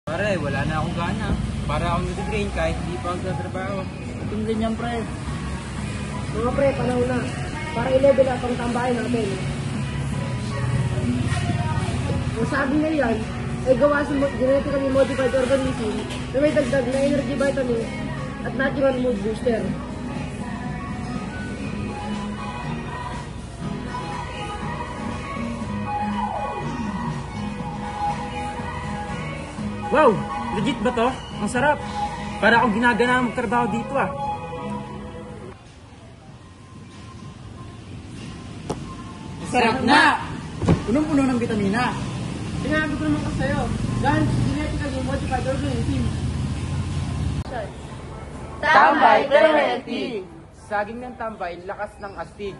Pare, wala na akong gana. Para akong nag-train kahit di pa ako sa trabaho. Itong ganyan, pre. Mga pre, panahon na. Para i-level up ang tambahin natin. Ang sabi na yan, ay gawa sa genetically modified organism na may dagdag na energy vitamin at natural mood booster. Wow! Legit ba to? Ang sarap! Para akong ginagana magtrabaho dito ah. Sarap na! Punong-puno ng vitamina. Sinabi ko naman kasi sa'yo, dahil sa genetically modified organism. Tambay pero healthy. Saging ng tambay, lakas ng astig.